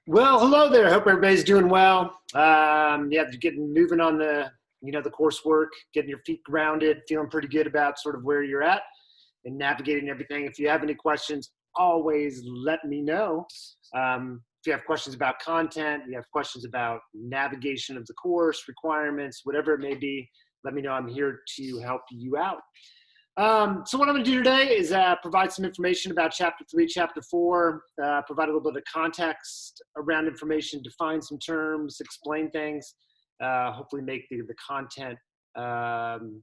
Well, hello there. Hope everybody's doing well. Yeah, getting moving on the coursework, getting your feet grounded, feeling pretty good about sort of where you're at and navigating everything. If you have any questions, always let me know. If you have questions about content, you have questions about navigation of the course, requirements, whatever it may be, let me know. I'm here to help you out. So what I'm going to do today is provide some information about Chapter 3, Chapter 4, provide a little bit of context around information, define some terms, explain things, hopefully make the content, come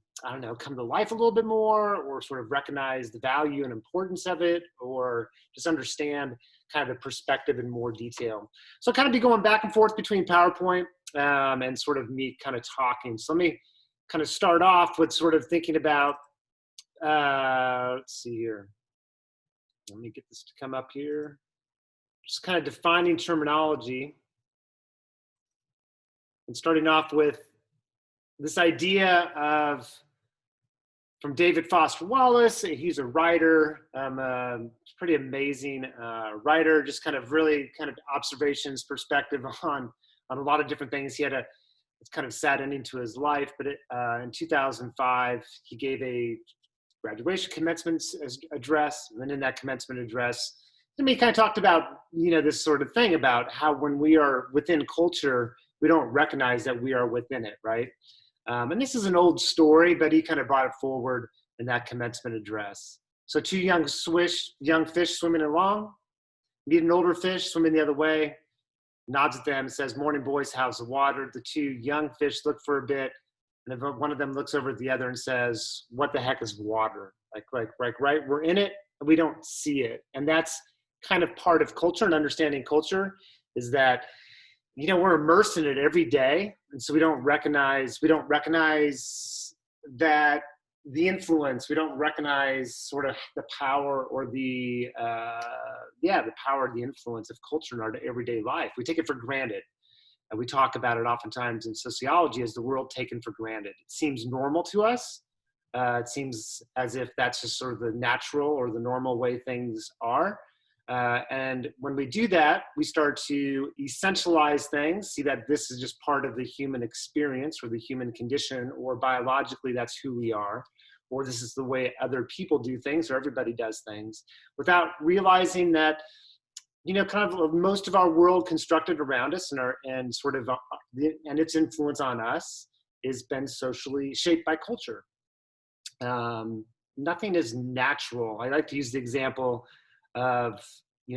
to life a little bit more, or sort of recognize the value and importance of it, or just understand kind of the perspective in more detail. So I'll kind of be going back and forth between PowerPoint and sort of me kind of talking. So let me kind of start off with sort of thinking about let's see here. Let me get this to come up here. Just kind of defining terminology and starting off with this idea of, from David Foster Wallace. He's a writer, pretty amazing writer, just kind of really kind of observations, perspective on a lot of different things. He had it's kind of sad ending to his life, but in 2005, he gave a graduation commencement address, and then in that commencement address, he kind of talked about, this sort of thing about how when we are within culture, we don't recognize that we are within it, right? And this is an old story, but he kind of brought it forward in that commencement address. So two young fish swimming along, meet an older fish swimming the other way, nods at them and says, "Morning, boys, how's the water?" The two young fish look for a bit, and one of them looks over at the other and says, "What the heck is water?" Right? We're in it, and we don't see it. And that's kind of part of culture and understanding culture, is that, we're immersed in it every day. And so we don't recognize that the influence, we don't recognize sort of the power or the power, the influence of culture in our everyday life. We take it for granted. And we talk about it oftentimes in sociology as the world taken for granted. It seems normal to us. It seems as if that's just sort of the natural or the normal way things are. And when we do that, we start to essentialize things, see that this is just part of the human experience or the human condition, or biologically that's who we are, or this is the way other people do things, or everybody does things, without realizing that kind of most of our world constructed around us and its influence on us has been socially shaped by culture. Nothing is natural. I like to use the example of,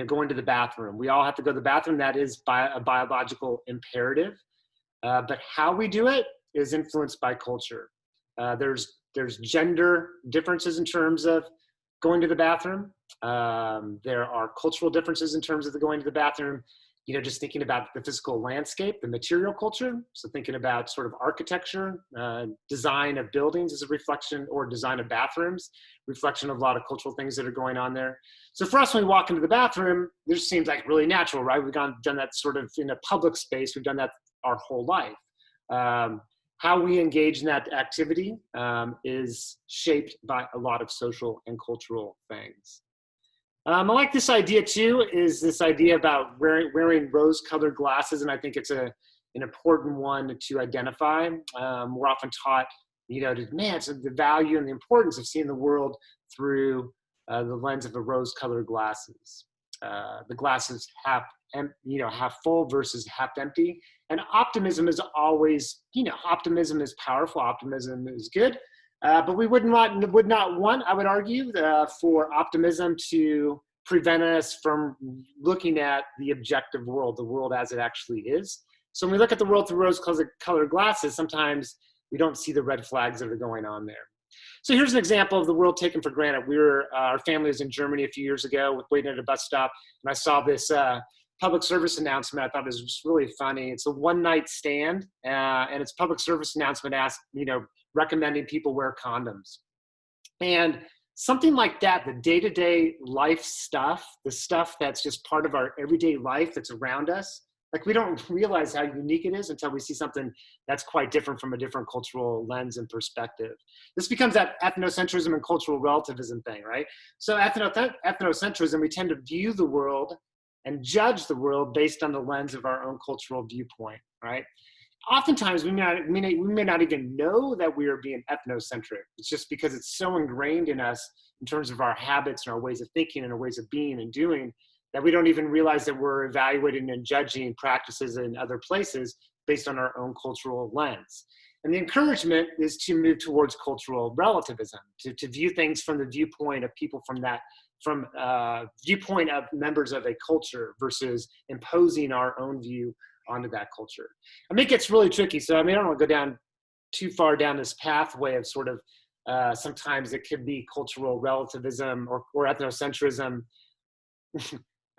going to the bathroom. We all have to go to the bathroom. That is a biological imperative. But how we do it is influenced by culture. There's gender differences in terms of going to the bathroom. There are cultural differences in terms of the going to the bathroom, just thinking about the physical landscape, the material culture. So thinking about sort of architecture, design of buildings is a reflection, or design of bathrooms, reflection of a lot of cultural things that are going on there. So for us, when we walk into the bathroom, this seems like really natural, right? We've done that sort of in a public space. We've done that our whole life. How we engage in that activity is shaped by a lot of social and cultural things. I like this idea too, is this idea about wearing rose-colored glasses, and I think it's an important one to identify. We're often taught, it's the value and the importance of seeing the world through the lens of the rose-colored glasses. The glasses half full versus half empty. And optimism is always, optimism is powerful, optimism is good, but we would not want, I would argue, for optimism to prevent us from looking at the objective world, the world as it actually is. So when we look at the world through rose-colored glasses, sometimes we don't see the red flags that are going on there. So here's an example of the world taken for granted. Our family was in Germany a few years ago, waiting at a bus stop, and I saw this public service announcement. I thought it was just really funny. It's a one-night stand, and it's public service announcement recommending people wear condoms. And something like that, the day-to-day life stuff, the stuff that's just part of our everyday life that's around us, like we don't realize how unique it is until we see something that's quite different from a different cultural lens and perspective. This becomes that ethnocentrism and cultural relativism thing, right? So ethnocentrism, we tend to view the world and judge the world based on the lens of our own cultural viewpoint, right? Oftentimes we may not even know that we are being ethnocentric. It's just because it's so ingrained in us in terms of our habits and our ways of thinking and our ways of being and doing that we don't even realize that we're evaluating and judging practices in other places based on our own cultural lens. And the encouragement is to move towards cultural relativism, to view things from the viewpoint of people from viewpoint of members of a culture versus imposing our own view onto that culture. I mean, it gets really tricky. So I mean, I don't want to go down too far down this pathway of sort of sometimes it could be cultural relativism or ethnocentrism.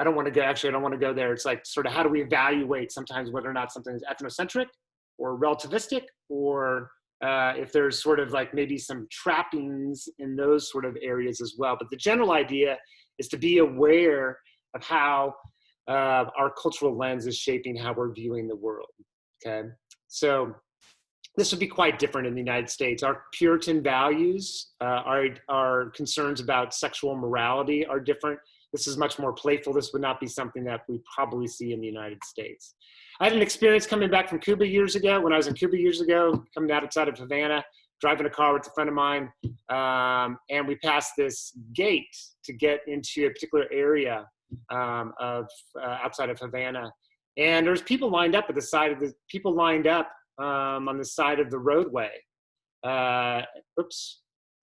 I don't want to go there. It's like sort of how do we evaluate sometimes whether or not something is ethnocentric or relativistic, or if there's sort of like maybe some trappings in those sort of areas as well. But the general idea is to be aware of how our cultural lens is shaping how we're viewing the world, okay? So this would be quite different in the United States. Our Puritan values, our concerns about sexual morality are different. This is much more playful. This would not be something that we probably see in the United States. I had an experience coming back from Cuba years ago. When I was in Cuba years ago, coming outside of Havana, driving a car with a friend of mine, and we passed this gate to get into a particular area outside of Havana, and there's people lined up on the side of the roadway.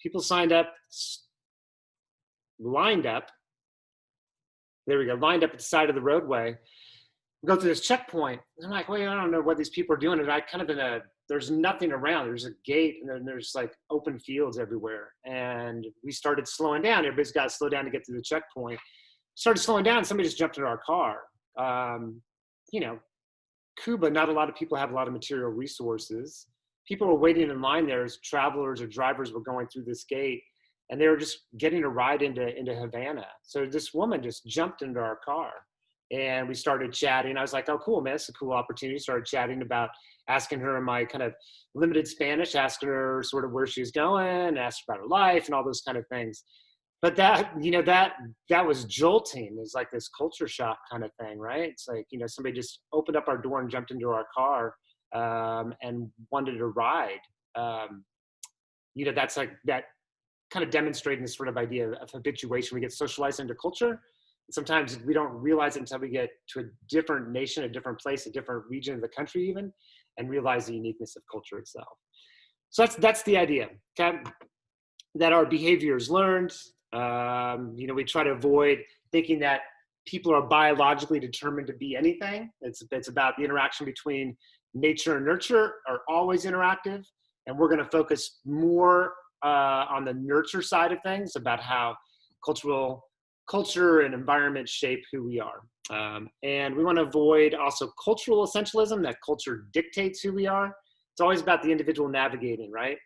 People lined up. There we go, lined up at the side of the roadway. We go through this checkpoint. And I'm like, wait, I don't know what these people are doing. And I kind of there's nothing around. There's a gate, and then there's like open fields everywhere. And we started slowing down. Everybody's got to slow down to get through the checkpoint. Started slowing down, and somebody just jumped into our car. You know, Cuba, not a lot of people have a lot of material resources. People were waiting in line there as travelers or drivers were going through this gate, and they were just getting a ride into Havana. So this woman just jumped into our car, and we started chatting. I was like, oh, cool, man, it's a cool opportunity. Started chatting about, asking her in my kind of limited Spanish, asking her sort of where she was going, asked her about her life and all those kind of things. But that was jolting. It was like this culture shock kind of thing, right? It's like, somebody just opened up our door and jumped into our car and wanted a ride. That's like that kind of demonstrating this sort of idea of habituation. We get socialized into culture. Sometimes we don't realize it until we get to a different nation, a different place, a different region of the country even, and realize the uniqueness of culture itself. So that's the idea, okay? That our behavior is learned. We try to avoid thinking that people are biologically determined to be anything. It's about the interaction between nature and nurture are always interactive. And we're going to focus more on the nurture side of things, about how culture and environment shape who we are. And we want to avoid also cultural essentialism, that culture dictates who we are. It's always about the individual navigating, right?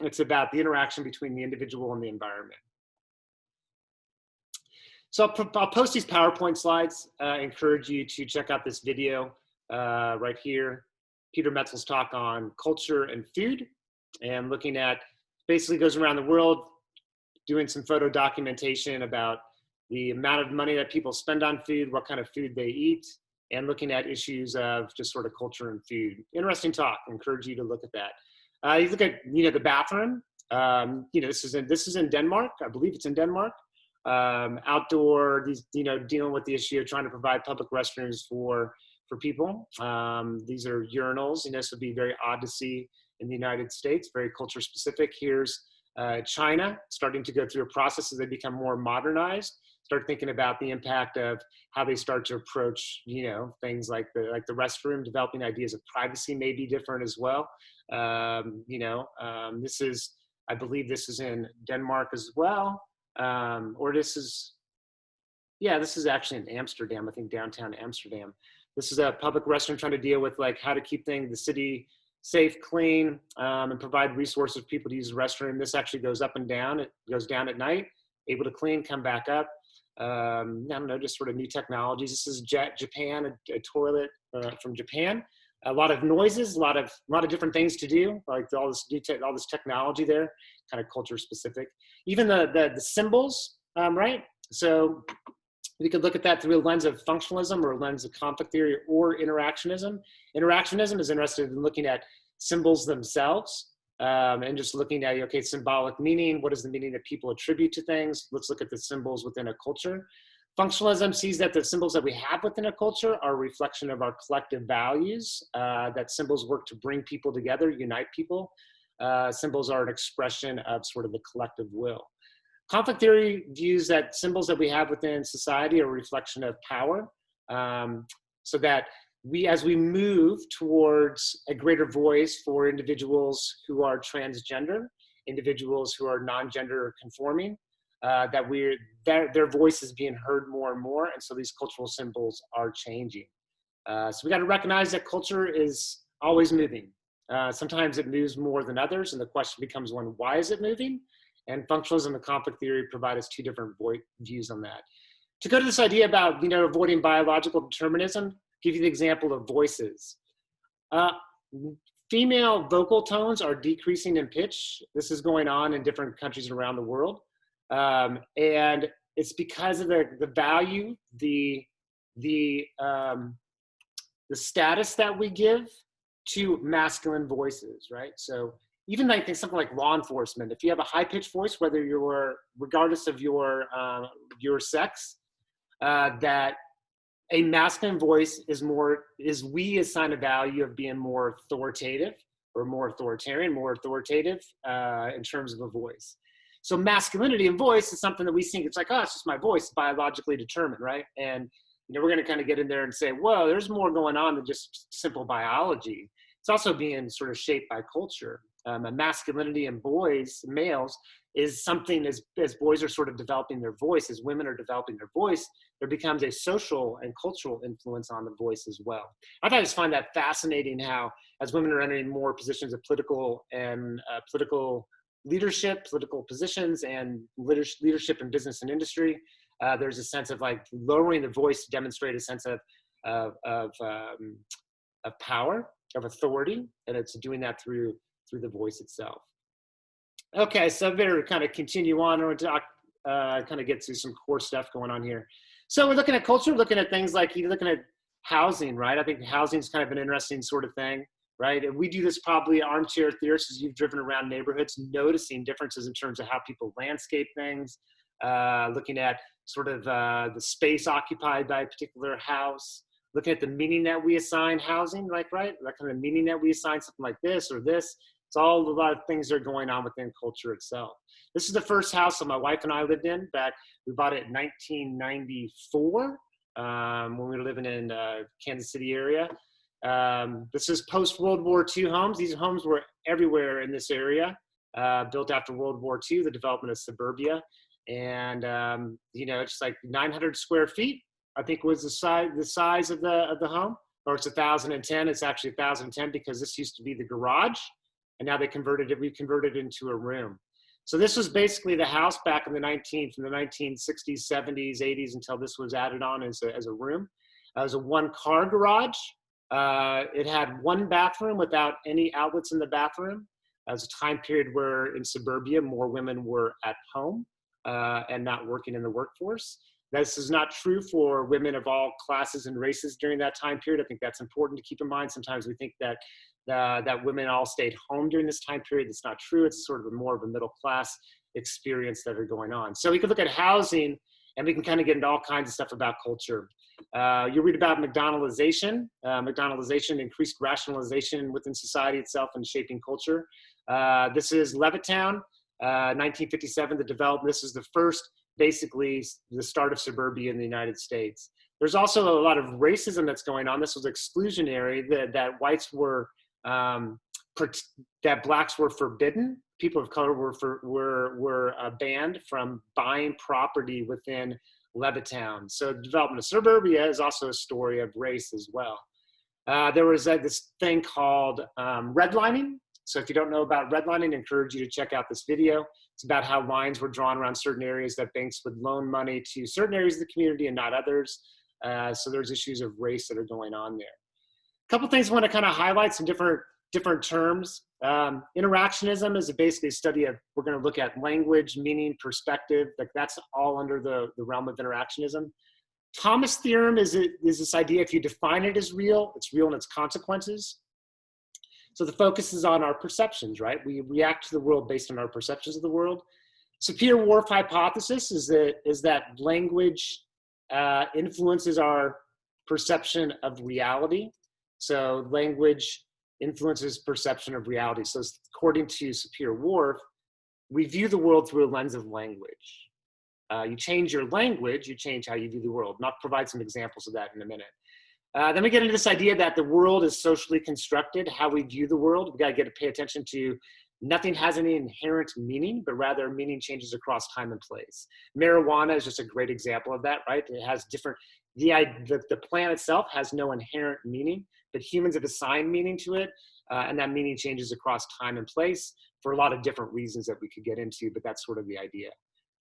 It's about the interaction between the individual and the environment. So I'll post these PowerPoint slides. Encourage you to check out this video right here. Peter Metzel's talk on culture and food, and looking at, basically goes around the world doing some photo documentation about the amount of money that people spend on food, what kind of food they eat, and looking at issues of just sort of culture and food. Interesting talk. I encourage you to look at that. You look at the bathroom. This is in Denmark. I believe it's in Denmark. Outdoor, dealing with the issue of trying to provide public restrooms for people. These are urinals. This would be very odd to see in the United States, very culture specific. Here's China starting to go through a process as they become more modernized, start thinking about the impact of how they start to approach, things like the restroom. Developing ideas of privacy may be different as well. I believe this is in Denmark as well. This is actually in Amsterdam, I think downtown Amsterdam. This is a public restroom trying to deal with like how to keep the city safe, clean, and provide resources for people to use the restroom. This actually goes up and down. It goes down at night, able to clean, come back up. I don't know, just sort of new technologies. This is Japan, a toilet from Japan. A lot of noises, a lot of different things to do, like all this technology there, kind of culture specific. Even the symbols, right? So We could look at that through a lens of functionalism or a lens of conflict theory or interactionism. Interactionism is interested in looking at symbols themselves and just looking at, okay, symbolic meaning. What is the meaning that people attribute to things? Let's look at the symbols within a culture. Functionalism sees that the symbols that we have within a culture are a reflection of our collective values, that symbols work to bring people together, unite people. Symbols are an expression of sort of the collective will. Conflict theory views that symbols that we have within society are a reflection of power, so that as we move towards a greater voice for individuals who are transgender, individuals who are non-gender conforming, that their voice is being heard more and more, and so these cultural symbols are changing. So we got to recognize that culture is always moving. Sometimes it moves more than others, and the question becomes one, why is it moving? And functionalism and conflict theory provide us two different views on that. To go to this idea about avoiding biological determinism, give you the example of voices. Female vocal tones are decreasing in pitch. This is going on in different countries around the world. And it's because of the value, the status that we give to masculine voices, right? So even I think something like law enforcement, if you have a high-pitched voice, whether regardless of your sex, that a masculine voice we assign a value of being more authoritative or more authoritarian, more authoritative in terms of a voice. So masculinity and voice is something that we think it's like, oh, it's just my voice, biologically determined, right? And we're going to kind of get in there and say, whoa, there's more going on than just simple biology. It's also being sort of shaped by culture. Masculinity in males, is something as boys are sort of developing their voice, as women are developing their voice, there becomes a social and cultural influence on the voice as well. I just find that fascinating how, as women are entering more positions of political leadership, political positions, and leadership in business and industry, there's a sense of like lowering the voice to demonstrate a sense of power, of authority, and it's doing that through the voice itself. Okay, so I better kind of continue on or talk, kind of get to some core stuff going on here. So we're looking at culture, looking at things like you're looking at housing, right? I think housing is kind of an interesting sort of thing, right? And we do this probably armchair theorists as you've driven around neighborhoods, noticing differences in terms of how people landscape things, looking at sort of the space occupied by a particular house, looking at the meaning that we assign housing, like, right? That kind of meaning that we assign something like this or this. It's all a lot of things that are going on within culture itself. This is the first house that my wife and I lived in we bought it in 1994 when we were living in Kansas City area. This is post-World War II homes. These homes were everywhere in this area, built after World War II, the development of suburbia. And, it's like 900 square feet, I think was the size of the home, or it's 1,010. It's actually 1,010 because this used to be the garage. And now we converted it into a room. So this was basically the house back in from the 1960s, 70s, 80s until this was added on as a room. It was a one-car garage. It had one bathroom without any outlets in the bathroom. It was a time period where in suburbia, more women were at home and not working in the workforce. This is not true for women of all classes and races during that time period. I think that's important to keep in mind. Sometimes we think that women all stayed home during this time period. That's not true. It's sort of more of a middle class experience that are going on. So we could look at housing and we can kind of get into all kinds of stuff about culture. You read about McDonaldization. McDonaldization, increased rationalization within society itself and shaping culture. This is Levittown, 1957, the development. This is the first, basically, the start of suburbia in the United States. There's also a lot of racism that's going on. This was exclusionary, that whites were, that blacks were forbidden. People of color were banned from buying property within Levittown. So the development of suburbia is also a story of race as well. There was this thing called redlining. So if you don't know about redlining, I encourage you to check out this video. It's about how lines were drawn around certain areas that banks would loan money to certain areas of the community and not others. So there's issues of race that are going on there. A couple things I want to kind of highlight, some different terms. Interactionism is basically a study of, we're going to look at language, meaning, perspective, like that's all under the realm of interactionism. Thomas theorem is this idea, if you define it as real, it's real in its consequences. So the focus is on our perceptions, right? We react to the world based on our perceptions of the world. Sapir-Whorf hypothesis is that language influences our perception of reality. So language influences perception of reality. So according to Sapir-Whorf, we view the world through a lens of language. You change your language, you change how you view the world. And I'll provide some examples of that in a minute. Then we get into this idea that the world is socially constructed, how we view the world. We gotta pay attention to nothing has any inherent meaning, but rather meaning changes across time and place. Marijuana is just a great example of that, right? It has different, the plant itself has no inherent meaning, but humans have assigned meaning to it, and that meaning changes across time and place for a lot of different reasons that we could get into, but that's sort of the idea.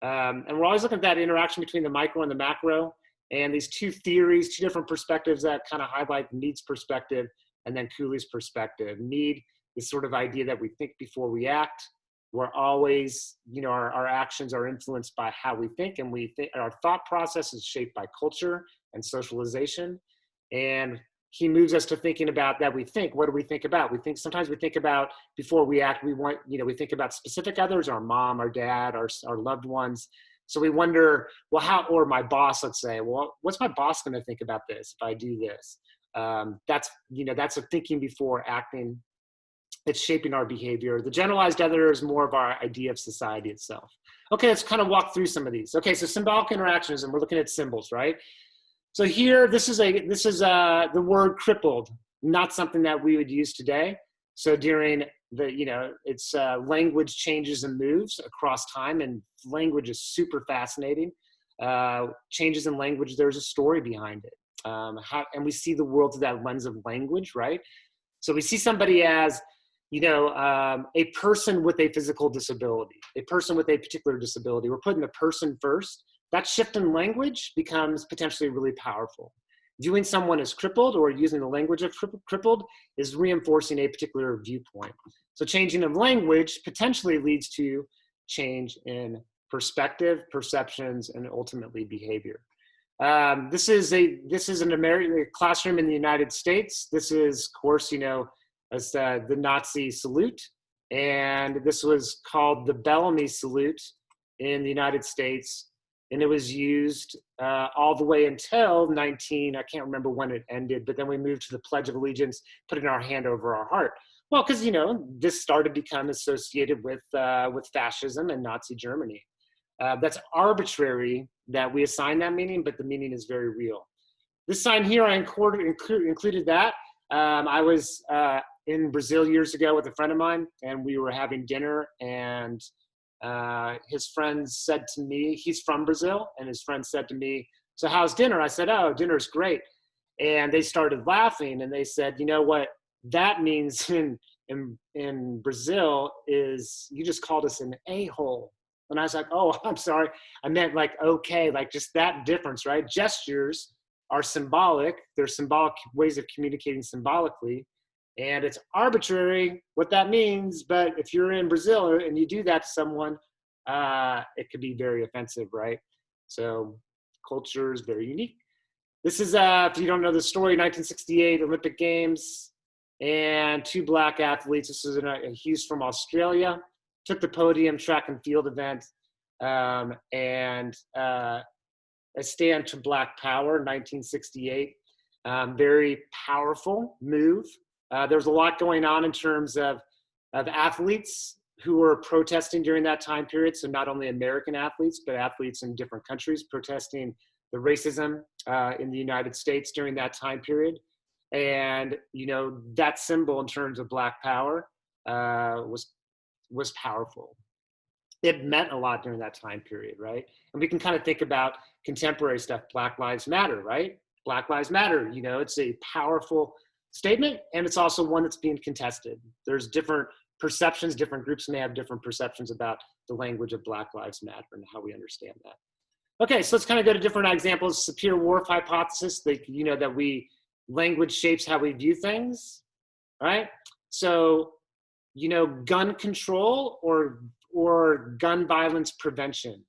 And we're always looking at that interaction between the micro and the macro, and these two theories, two different perspectives that kind of highlight Mead's perspective and then Cooley's perspective. Mead, this sort of idea that we think before we act. We're always, our actions are influenced by how we think, and our thought process is shaped by culture and socialization. And he moves us to thinking about that we think. What do we think about? Sometimes we think about before we act, we think about specific others, our mom, our dad, our loved ones. So we wonder, well, or my boss, let's say, well, what's my boss going to think about this if I do this? That's a thinking before acting. It's shaping our behavior. The generalized other is more of our idea of society itself. Okay, let's kind of walk through some of these. Okay, so symbolic interactionism, we're looking at symbols, right? So here, this is the word crippled, not something that we would use today. So during it's language changes and moves across time, and language is super fascinating. Changes in language, there's a story behind it. And we see the world through that lens of language, right? So we see somebody as, a person with a physical disability, a person with a particular disability. We're putting the person first. That shift in language becomes potentially really powerful. Viewing someone as crippled or using the language of crippled is reinforcing a particular viewpoint. So changing of language potentially leads to change in perspective, perceptions, and ultimately behavior. This is an American classroom in the United States. This is, of course, as the Nazi salute. And this was called the Bellamy salute in the United States. And it was used all the way until I can't remember when it ended, but then we moved to the Pledge of Allegiance, putting our hand over our heart. Well, because, this started to become associated with fascism and Nazi Germany. That's arbitrary that we assign that meaning, but the meaning is very real. This sign here, I included that. I was in Brazil years ago with a friend of mine, and we were having dinner, and his friend said to me, he's from Brazil, and his friend said to me, so how's dinner? I said, oh, dinner's great. And they started laughing, and they said, you know what that means in Brazil is you just called us an a-hole. And I was like, oh, I'm sorry. I meant like, okay, like just that difference, right? Gestures are symbolic. They're symbolic ways of communicating symbolically. And it's arbitrary what that means. But if you're in Brazil and you do that to someone, it could be very offensive, right? So culture is very unique. This is, if you don't know the story, 1968 Olympic Games, and two black athletes. This is he's from Australia, took the podium, track and field event, and a stand to Black Power, 1968. Very powerful move. There was a lot going on in terms of athletes who were protesting during that time period. So not only American athletes, but athletes in different countries protesting the racism in the United States during that time period. And, that symbol in terms of Black Power was powerful. It meant a lot during that time period, right? And we can kind of think about contemporary stuff. Black Lives Matter, right? Black Lives Matter, it's a powerful statement, and it's also one that's being contested. There's different perceptions. Different groups may have different perceptions about the language of Black Lives Matter and how we understand that. Okay, so let's kind of go to different examples. Sapir-Whorf hypothesis, that language shapes how we view things, right? So, gun control or gun violence prevention.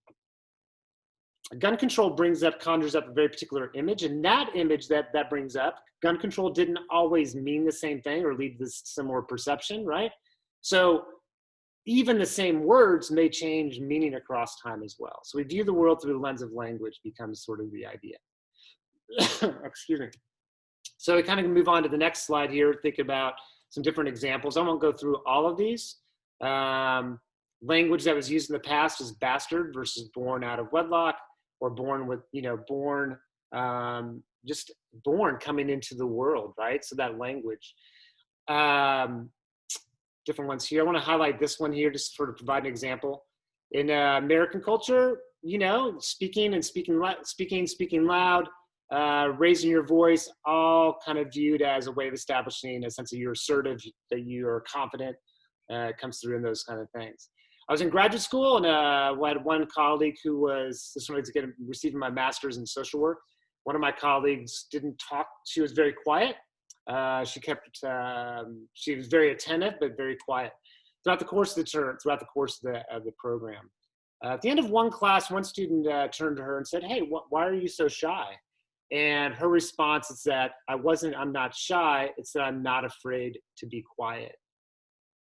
gun control conjures up a very particular image, and that image that brings up, gun control didn't always mean the same thing or lead to this similar perception, right? So even the same words may change meaning across time as well. So we view the world through the lens of language becomes sort of the idea. Excuse me. So we kind of move on to the next slide here, think about some different examples. I won't go through all of these. Language that was used in the past is bastard versus born out of wedlock, or born with, just born coming into the world, right? So that language. Different ones here. I want to highlight this one here just to sort of provide an example. In American culture, speaking loud, raising your voice, all kind of viewed as a way of establishing a sense that you're assertive, that you are confident. It comes through in those kind of things. I was in graduate school, and I had one colleague who was, this one was receiving my master's in social work. One of my colleagues didn't talk. She was very quiet. She was very attentive, but very quiet throughout the course of the term, throughout the course of the program. At the end of one class, one student turned to her and said, "Hey, why are you so shy?" And her response is that I'm not shy. It's that I'm not afraid to be quiet.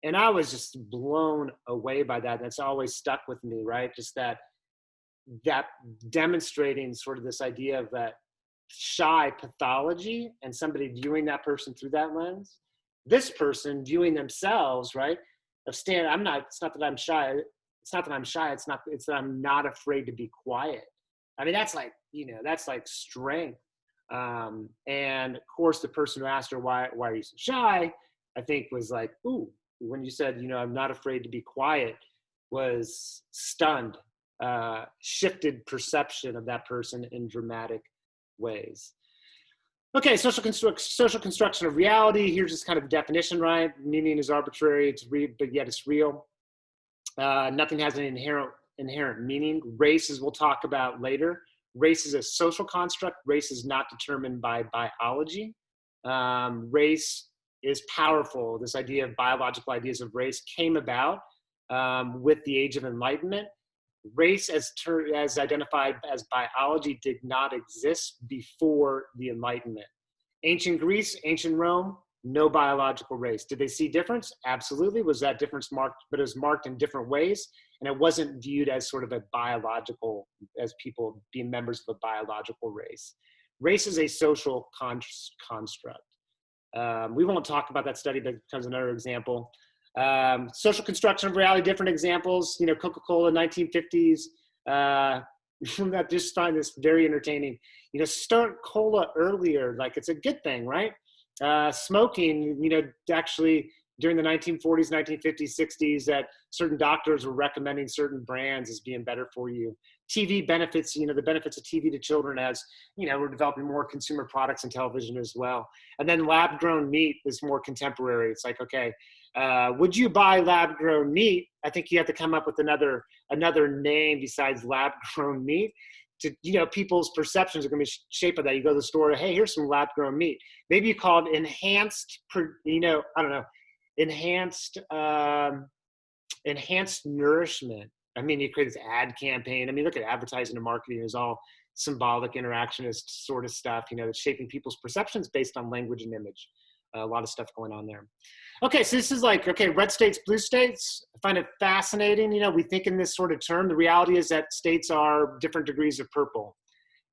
And I was just blown away by that. That's always stuck with me, right? Just that demonstrating sort of this idea of that shy pathology and somebody viewing that person through that lens. This person viewing themselves, right? It's not that I'm shy. It's that I'm not afraid to be quiet. I mean, that's like strength. And of course, the person who asked her, why are you so shy? I think was like, ooh, when you said, I'm not afraid to be quiet, was stunned, shifted perception of that person in dramatic ways. Okay, social construction of reality. Here's just kind of a definition, right? Meaning is arbitrary, it's real, but yet it's real. Nothing has an inherent meaning. Race, as we'll talk about later. Race is a social construct. Race is not determined by biology. Race is powerful. This idea of biological ideas of race came about with the Age of Enlightenment. Race as identified as biology did not exist before the Enlightenment. Ancient Greece, ancient Rome, no biological race. Did they see difference? Absolutely. Was that difference marked? But it was marked in different ways. And it wasn't viewed as sort of as people being members of a biological race. Race is a social construct. We won't talk about that study, but it becomes another example. Social construction of reality, different examples, Coca-Cola, 1950s. I just find this very entertaining. Start cola earlier, like it's a good thing, right? Smoking, actually during the 1940s, 1950s, 60s, that certain doctors were recommending certain brands as being better for you. TV benefits, the benefits of TV to children as, we're developing more consumer products and television as well. And then lab-grown meat is more contemporary. It's like, okay, would you buy lab-grown meat? I think you have to come up with another name besides lab-grown meat. People's perceptions are going to be shaped by that. You go to the store, hey, here's some lab-grown meat. Maybe you call it enhanced nourishment. I mean, you create this ad campaign. I mean, look at advertising and marketing is all symbolic interactionist sort of stuff, that's shaping people's perceptions based on language and image. A lot of stuff going on there. Okay, so this is like, okay, red states, blue states. I find it fascinating. We think in this sort of term. The reality is that states are different degrees of purple.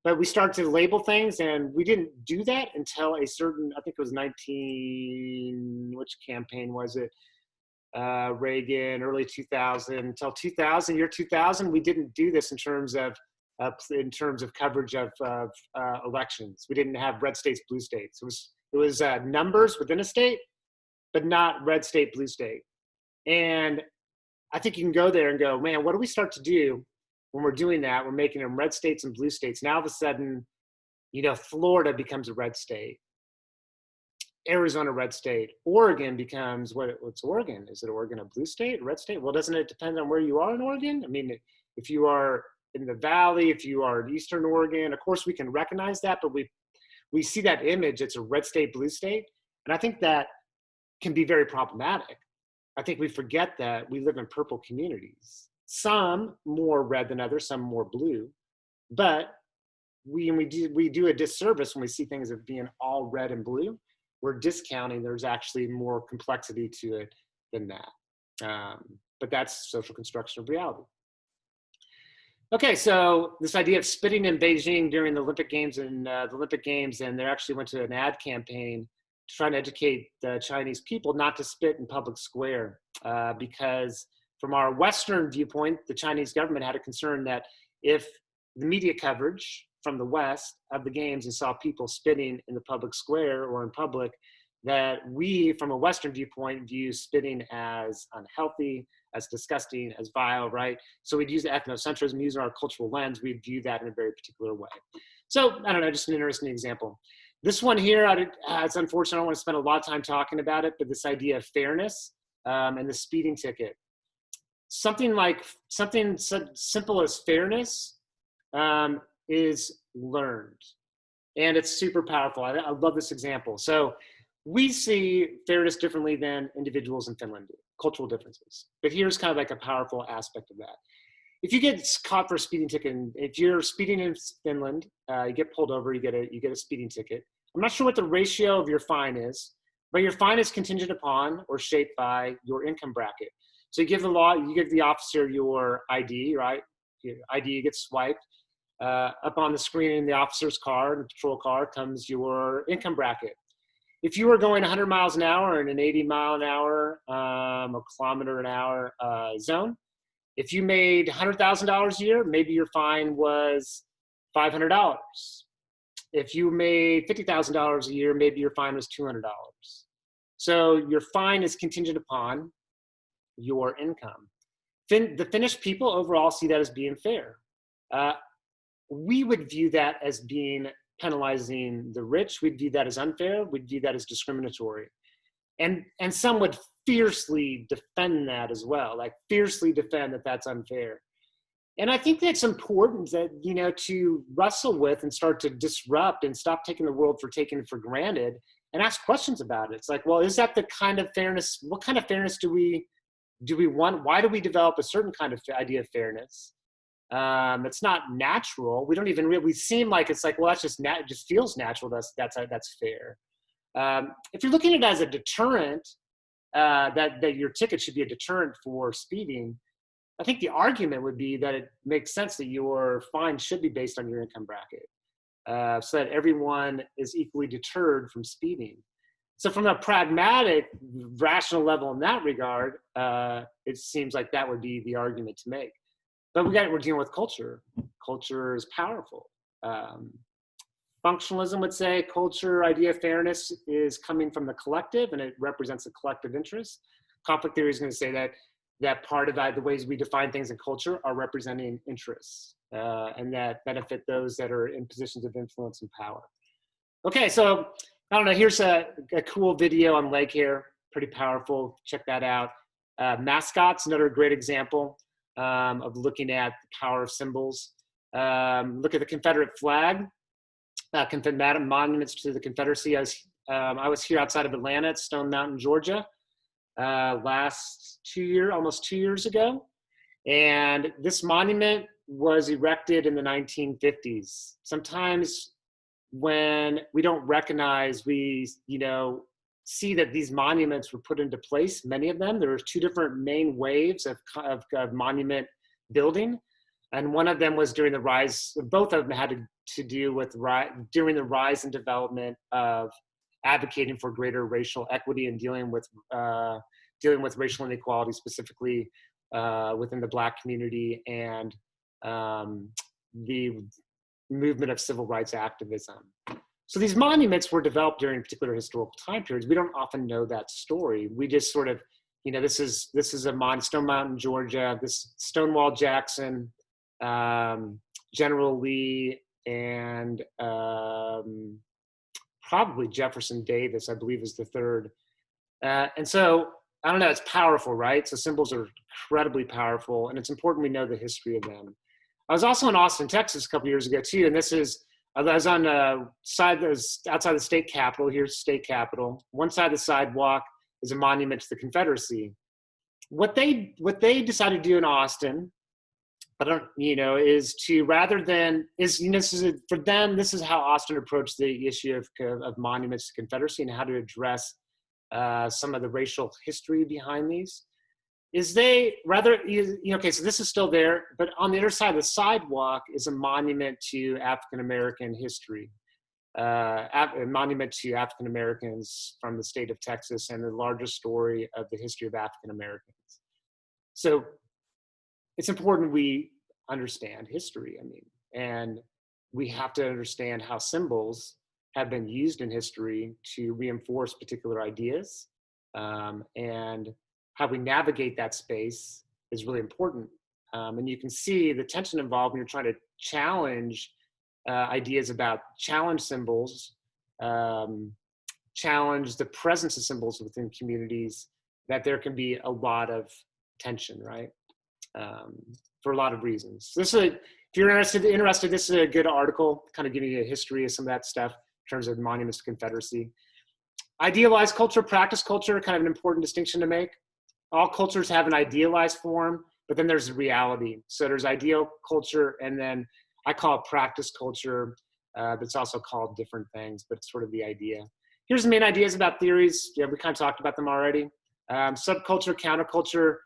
But we start to label things, and we didn't do that until a certain, I think it was which campaign was it? Reagan, early 2000, until 2000, year 2000, we didn't do this in terms of coverage of elections. We didn't have red states, blue states. It was numbers within a state, but not red state, blue state. And I think you can go there and go, man, what do we start to do when we're doing that? We're making them red states and blue states. Now all of a sudden, Florida becomes a red state. Arizona, red state. Oregon becomes, what's Oregon? Is it Oregon a blue state, a red state? Well, doesn't it depend on where you are in Oregon? I mean, if you are in the valley, if you are in Eastern Oregon, of course we can recognize that, but we see that image, it's a red state, blue state. And I think that can be very problematic. I think we forget that we live in purple communities. Some more red than others, some more blue. But we do a disservice when we see things as being all red and blue. We're discounting there's actually more complexity to it than that. But that's social construction of reality. Okay, so this idea of spitting in Beijing during the Olympic Games and they actually went to an ad campaign to try to educate the Chinese people not to spit in public square, because from our Western viewpoint, the Chinese government had a concern that if the media coverage from the West of the games and saw people spitting in the public square or in public, that we, from a Western viewpoint, view spitting as unhealthy, as disgusting, as vile, right? So we'd use ethnocentrism, using our cultural lens, we'd view that in a very particular way. So, I don't know, just an interesting example. This one here, it's unfortunate, I don't want to spend a lot of time talking about it, but this idea of fairness and the speeding ticket. Something so simple as fairness is learned. And it's super powerful. I love this example. So we see fairness differently than individuals in Finland do, cultural differences. But here's kind of like a powerful aspect of that. If you get caught for a speeding ticket, and if you're speeding in Finland, you get pulled over, you get a speeding ticket. I'm not sure what the ratio of your fine is, but your fine is contingent upon or shaped by your income bracket. So you give the officer your ID, right? Your ID gets swiped. Up on the screen in the officer's car, the patrol car, comes your income bracket. If you were going 100 miles an hour in an 80 mile an hour, a kilometer an hour zone, if you made $100,000 a year, maybe your fine was $500. If you made $50,000 a year, maybe your fine was $200. So your fine is contingent upon your income. The Finnish people overall see that as being fair. We would view that as being penalizing the rich. We'd view that as unfair. We'd view that as discriminatory. And some would fiercely defend that as well, like fiercely defend that that's unfair. And I think that's important that, to wrestle with and start to disrupt and stop taking the world for taken for granted and ask questions about it. It's like, well, is that the kind of fairness? What kind of fairness do we want? Why do we develop a certain kind of idea of fairness? It's not natural. We don't even really seem like it's like, well, that's just it just feels natural. That's fair. If you're looking at it as a deterrent, that your ticket should be a deterrent for speeding, I think the argument would be that it makes sense that your fine should be based on your income bracket, so that everyone is equally deterred from speeding. So from a pragmatic, rational level in that regard, it seems like that would be the argument to make. But we're dealing with culture. Culture is powerful. Functionalism would say culture, idea of fairness is coming from the collective and it represents a collective interest. Conflict theory is going to say that part of the ways we define things in culture are representing interests and that benefit those that are in positions of influence and power. Okay, so I don't know, here's a cool video on leg hair, pretty powerful, check that out. Mascots, another great example of looking at the power of symbols. Look at the Confederate flag, monuments to the Confederacy. I was here outside of Atlanta at Stone Mountain, Georgia, almost 2 years ago. And this monument was erected in the 1950s. Sometimes when we don't recognize, we see that these monuments were put into place, many of them. There were two different main waves of monument building. And one of them was during the rise, both of them had to do with during the rise and development of advocating for greater racial equity and dealing with racial inequality, specifically within the Black community and the movement of civil rights activism. So these monuments were developed during particular historical time periods. We don't often know that story. We just sort of, this is a Stone Mountain, Georgia, this Stonewall Jackson, General Lee, and probably Jefferson Davis, I believe is the third. And so, I don't know, it's powerful, right? So symbols are incredibly powerful, and it's important we know the history of them. I was also in Austin, Texas a couple years ago too, and I was on outside the state capitol. Here's the state capitol. One side of the sidewalk is a monument to the Confederacy. What they decided to do in Austin I don't, is to, rather than, for them, this is how Austin approached the issue of monuments to Confederacy and how to address some of the racial history behind these. Is they rather, okay, so this is still there, but on the other side of the sidewalk is a monument to African-American history, a monument to African-Americans from the state of Texas and the largest story of the history of African-Americans. So it's important we understand history, and we have to understand how symbols have been used in history to reinforce particular ideas, and how we navigate that space is really important. And you can see the tension involved when you're trying to challenge ideas about challenge symbols, challenge the presence of symbols within communities, that there can be a lot of tension, right? For a lot of reasons. This is if you're interested, this is a good article, kind of giving you a history of some of that stuff in terms of monuments to Confederacy. Idealized culture, practice culture, kind of an important distinction to make. All cultures have an idealized form, but then there's reality. So there's ideal culture, and then I call it practice culture, but it's also called different things, but it's sort of the idea. Here's the main ideas about theories. Yeah, we kind of talked about them already. Subculture, counterculture.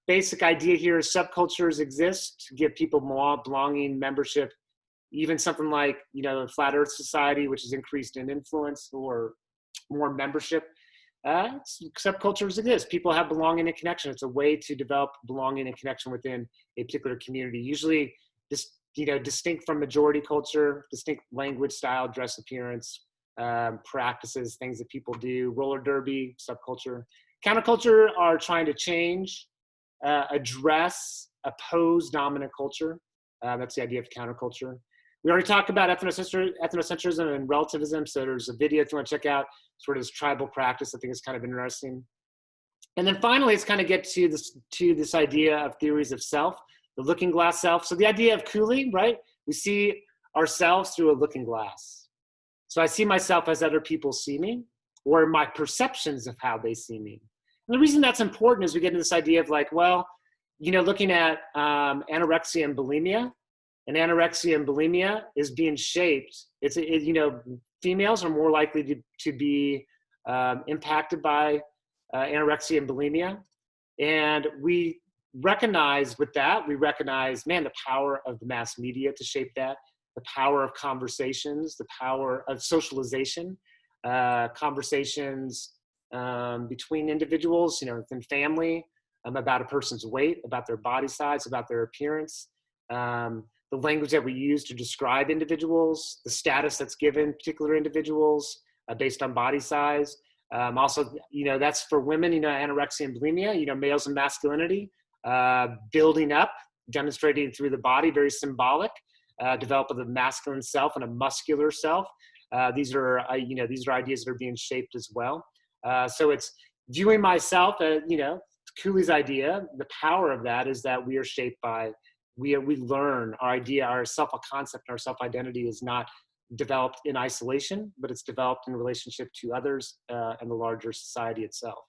Basic idea here is subcultures exist to give people more belonging, membership, even something like, Flat Earth Society, which is increased in influence or more membership. Subcultures exist. People have belonging and connection. It's a way to develop belonging and connection within a particular community, usually distinct from majority culture, distinct language, style, dress, appearance, practices, things that people do. Roller derby, subculture. Counterculture are trying to change, address, oppose dominant culture. That's the idea of counterculture. We already talked about ethnocentrism and relativism, so there's a video if you want to check out, sort of this tribal practice. I think it's kind of interesting. And then finally, it's kind of get to this idea of theories of self, the looking glass self. So the idea of Cooley, right? We see ourselves through a looking glass. So I see myself as other people see me, or my perceptions of how they see me. And the reason that's important is we get into this idea of like, well, looking at anorexia and bulimia, and anorexia and bulimia is being shaped. Females are more likely to be impacted by anorexia and bulimia. And we recognize, man, the power of the mass media to shape that, the power of conversations, the power of socialization, conversations between individuals, within family, about a person's weight, about their body size, about their appearance, the language that we use to describe individuals, the status that's given particular individuals based on body size. Also, that's for women, anorexia and bulimia, males and masculinity, building up, demonstrating through the body, very symbolic, develop of the masculine self and a muscular self. These are ideas that are being shaped as well. So it's viewing myself, Cooley's idea, the power of that is that we are shaped by, we learn our idea, our self-concept, our self-identity is not developed in isolation, but it's developed in relationship to others and the larger society itself.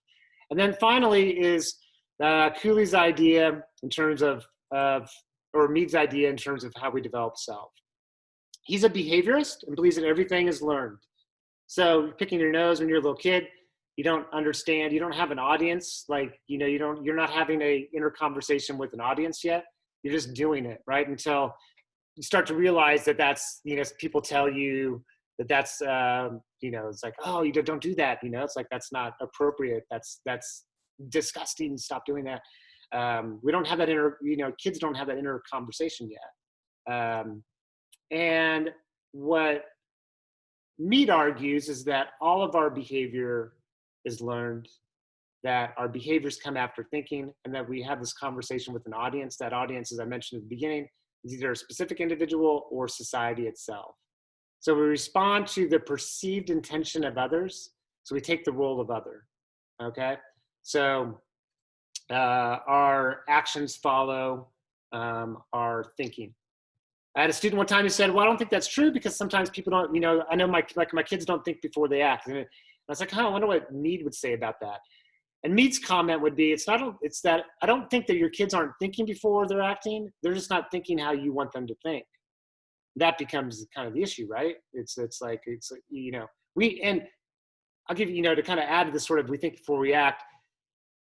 And then finally is Cooley's idea in terms of or Mead's idea in terms of how we develop self. He's a behaviorist and believes that everything is learned. So picking your nose when you're a little kid, you don't understand, you don't have an audience, you're not having a inner conversation with an audience yet. You're just doing it, right? Until you start to realize that that's, people tell you that that's, it's like, oh, you don't do that. It's like, that's not appropriate. That's disgusting. Stop doing that. We don't have that inner, kids don't have that inner conversation yet. And what Mead argues is that all of our behavior is learned, that our behaviors come after thinking, and that we have this conversation with an audience. That audience, as I mentioned at the beginning, is either a specific individual or society itself. So we respond to the perceived intention of others. So we take the role of other, okay? So our actions follow our thinking. I had a student one time who said, well, I don't think that's true because sometimes people don't, I know my kids don't think before they act. And I was like, I wonder what Mead would say about that. And Mead's comment would be, it's that I don't think that your kids aren't thinking before they're acting. They're just not thinking how you want them to think. That becomes kind of the issue, right? It's like, and I'll give you, to kind of add to this sort of, we think before we act,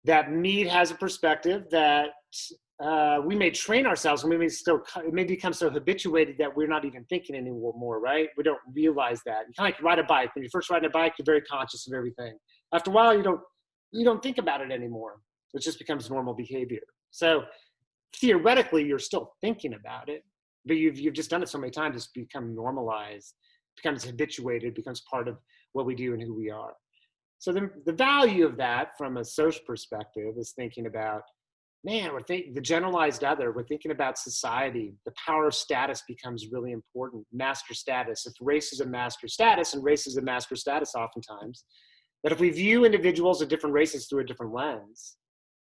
that Mead has a perspective that we may train ourselves, and it may become so habituated that we're not even thinking anymore, right? We don't realize that. You kind of like ride a bike. When you're first riding a bike, you're very conscious of everything. After a while, you don't think about it anymore. It just becomes normal behavior. So theoretically, you're still thinking about it, but you've just done it so many times, it's become normalized, becomes habituated, becomes part of what we do and who we are. So the value of that from a social perspective is thinking about, man, the generalized other, we're thinking about society. The power of status becomes really important. Master status. If race is a master status, and race is a master status oftentimes, that if we view individuals of different races through a different lens,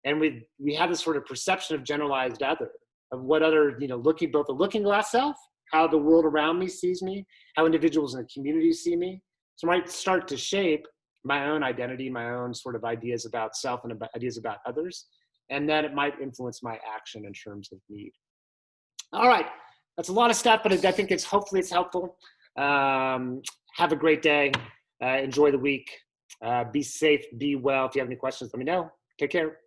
and we have this sort of perception of generalized other, of what other, both the looking glass self, how the world around me sees me, how individuals in the community see me. So I might start to shape my own identity, my own sort of ideas about self and ideas about others. And then it might influence my action in terms of need. All right, that's a lot of stuff, but I think hopefully it's helpful. Have a great day. Enjoy the week. Be safe, be well. If you have any questions, let me know. Take care.